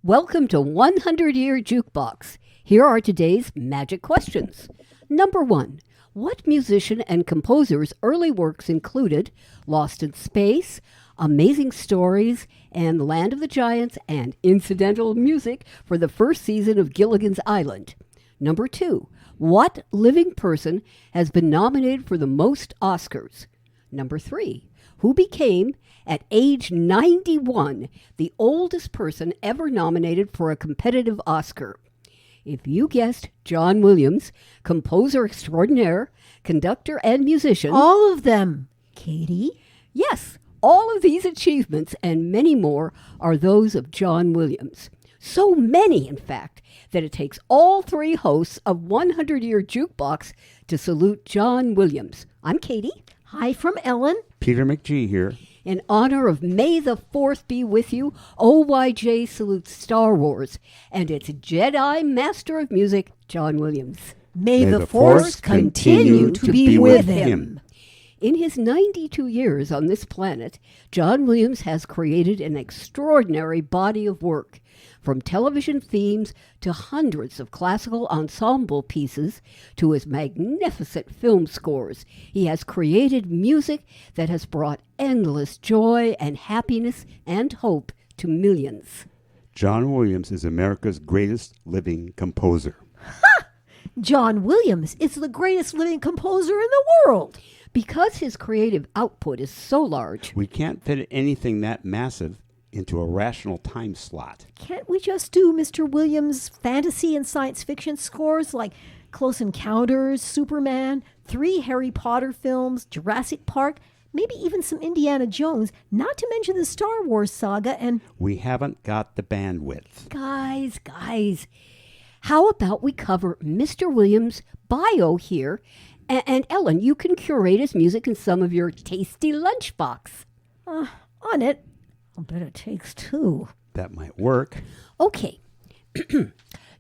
Welcome to 100-Year Jukebox. Here are today's magic questions. Number 1. What musician and composer's early works included Lost in Space, Amazing Stories, and Land of the Giants, and incidental music for the first season of Gilligan's Island? Number 2. What living person has been nominated for the most Oscars? Number 3. Who became, at age 91, the oldest person ever nominated for a competitive Oscar? If you guessed John Williams, composer extraordinaire, conductor, and musician... All of them, Katie. Yes, all of these achievements and many more are those of John Williams. So many, in fact, that it takes all 3 hosts of 100-Year Jukebox to salute John Williams. I'm Katie. Hi from Ellen. Peter McGee here. In honor of May the 4th be with you, OYJ salutes Star Wars and its Jedi Master of Music, John Williams. May the Force continue to be with him. In his 92 years on this planet, John Williams has created an extraordinary body of work. From television themes to hundreds of classical ensemble pieces to his magnificent film scores, he has created music that has brought endless joy and happiness and hope to millions. John Williams is America's greatest living composer. John Williams is the greatest living composer in the world. Because his creative output is so large, We can't fit anything that massive into a rational time slot. Can't we just do Mr. Williams' fantasy and science fiction scores like Close Encounters, Superman, 3 Harry Potter films, Jurassic Park, maybe even some Indiana Jones, not to mention the Star Wars saga and... We haven't got the bandwidth. Guys, how about we cover Mr. Williams' bio here? And Ellen, you can curate his music in some of your tasty lunchbox. On it. I'll bet it takes 2. That might work. Okay.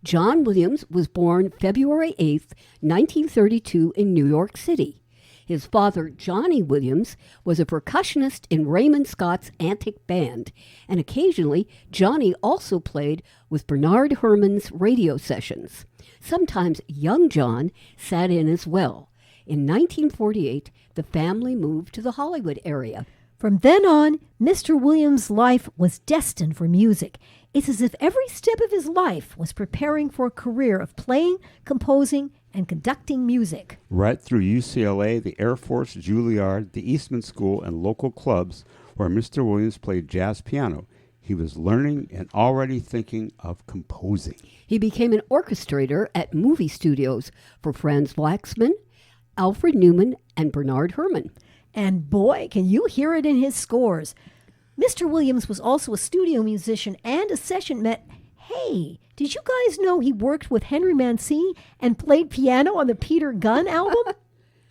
John Williams was born February 8th, 1932 in New York City. His father, Johnny Williams, was a percussionist in Raymond Scott's Antic Band, and occasionally Johnny also played with Bernard Herrmann's radio sessions. Sometimes young John sat in as well. In 1948, the family moved to the Hollywood area. From then on, Mr. Williams' life was destined for music. It's as if every step of his life was preparing for a career of playing, composing, and conducting music. Right through UCLA, the Air Force, Juilliard, the Eastman School, and local clubs where Mr. Williams played jazz piano, he was learning and already thinking of composing. He became an orchestrator at movie studios for Franz Waxman, Alfred Newman, and Bernard Herrmann. And boy, can you hear it in his scores. Mr. Williams was also a studio musician and a session met. Hey, did you guys know he worked with Henry Mancini and played piano on the Peter Gunn album?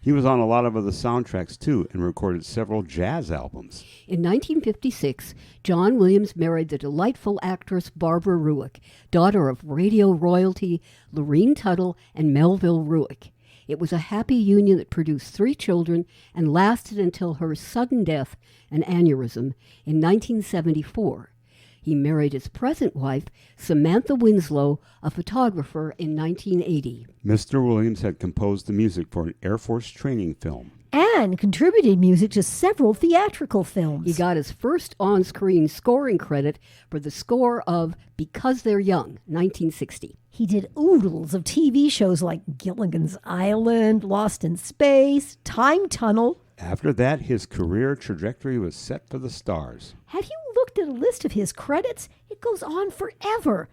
He was on a lot of other soundtracks too and recorded several jazz albums. In 1956, John Williams married the delightful actress Barbara Ruick, daughter of radio royalty Lorene Tuttle and Melville Ruick. It was a happy union that produced 3 children and lasted until her sudden death, an aneurysm, in 1974. He married his present wife, Samantha Winslow, a photographer, in 1980. Mr. Williams had composed the music for an Air Force training film. And contributed music to several theatrical films. He got his first on-screen scoring credit for the score of Because They're Young, 1960. He did oodles of TV shows like Gilligan's Island, Lost in Space, Time Tunnel. After that, his career trajectory was set for the stars. Have you looked at a list of his credits? It goes on forever.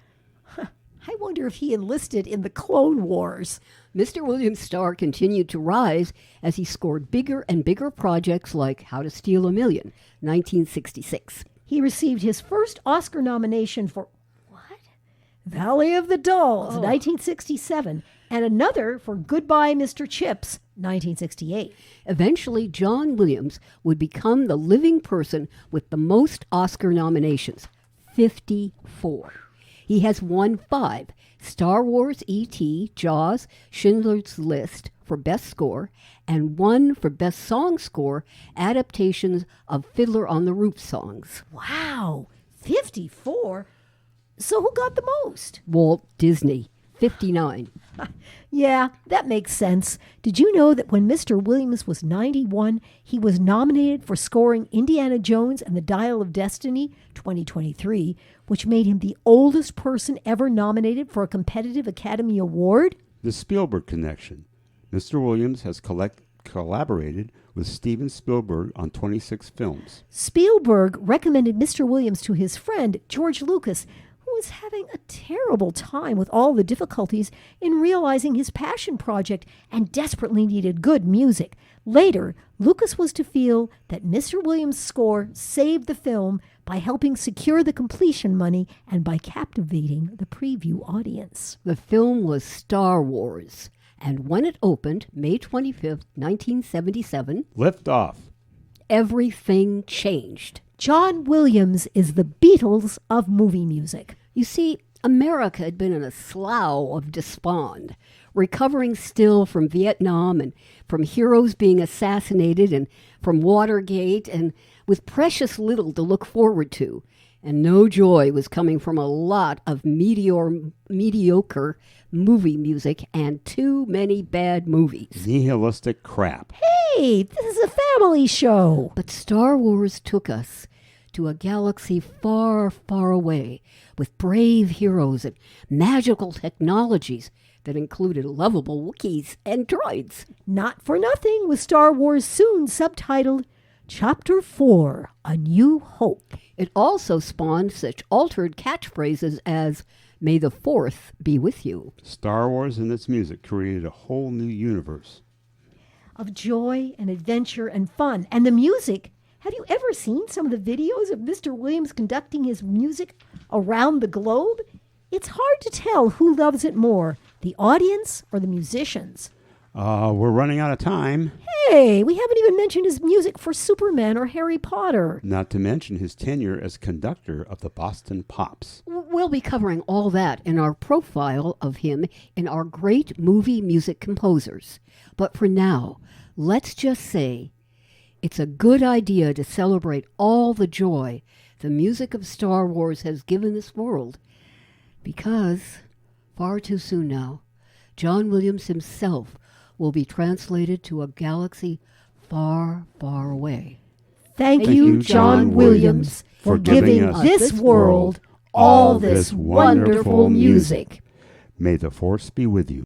I wonder if he enlisted in the Clone Wars. Mr. Williams' star continued to rise as he scored bigger and bigger projects like How to Steal a Million, 1966. He received his first Oscar nomination for Valley of the Dolls, 1967, and another for Goodbye, Mr. Chips, 1968. Eventually, John Williams would become the living person with the most Oscar nominations, 54. He has won 5, Star Wars, E.T., Jaws, Schindler's List for Best Score, and 1 for Best Song Score, adaptations of Fiddler on the Roof songs. Wow, 54? So who got the most? Walt Disney, 59. Yeah, that makes sense. Did you know that when Mr. Williams was 91, he was nominated for scoring Indiana Jones and the Dial of Destiny 2023, which made him the oldest person ever nominated for a competitive Academy Award? The Spielberg connection. Mr. Williams has collaborated with Steven Spielberg on 26 films. Spielberg recommended Mr. Williams to his friend, George Lucas, who was having a terrible time with all the difficulties in realizing his passion project and desperately needed good music. Later, Lucas was to feel that Mr. Williams' score saved the film by helping secure the completion money and by captivating the preview audience. The film was Star Wars, and when it opened, May 25th, 1977, Lift off. everything changed. John Williams is the Beatles of movie music. You see, America had been in a slough of despond, recovering still from Vietnam and from heroes being assassinated and from Watergate, and with precious little to look forward to. And no joy was coming from a lot of mediocre movie music and too many bad movies. Nihilistic crap. Hey, this is a family show. But Star Wars took us to a galaxy far, far away with brave heroes and magical technologies that included lovable Wookiees and droids. Not for nothing was Star Wars soon subtitled Chapter 4, A New Hope. It also spawned such altered catchphrases as, "May the Fourth be with you." Star Wars and its music created a whole new universe. Of joy and adventure and fun. And the music. Have you ever seen some of the videos of Mr. Williams conducting his music around the globe? It's hard to tell who loves it more, the audience or the musicians. We're running out of time. Hey, we haven't even mentioned his music for Superman or Harry Potter. Not to mention his tenure as conductor of the Boston Pops. We'll be covering all that in our profile of him in our great movie music composers. But for now, let's just say it's a good idea to celebrate all the joy the music of Star Wars has given this world. Because, far too soon now, John Williams himself will be translated to a galaxy far, far away. Thank you, John Williams, for giving this world all this wonderful music. May the Force be with you.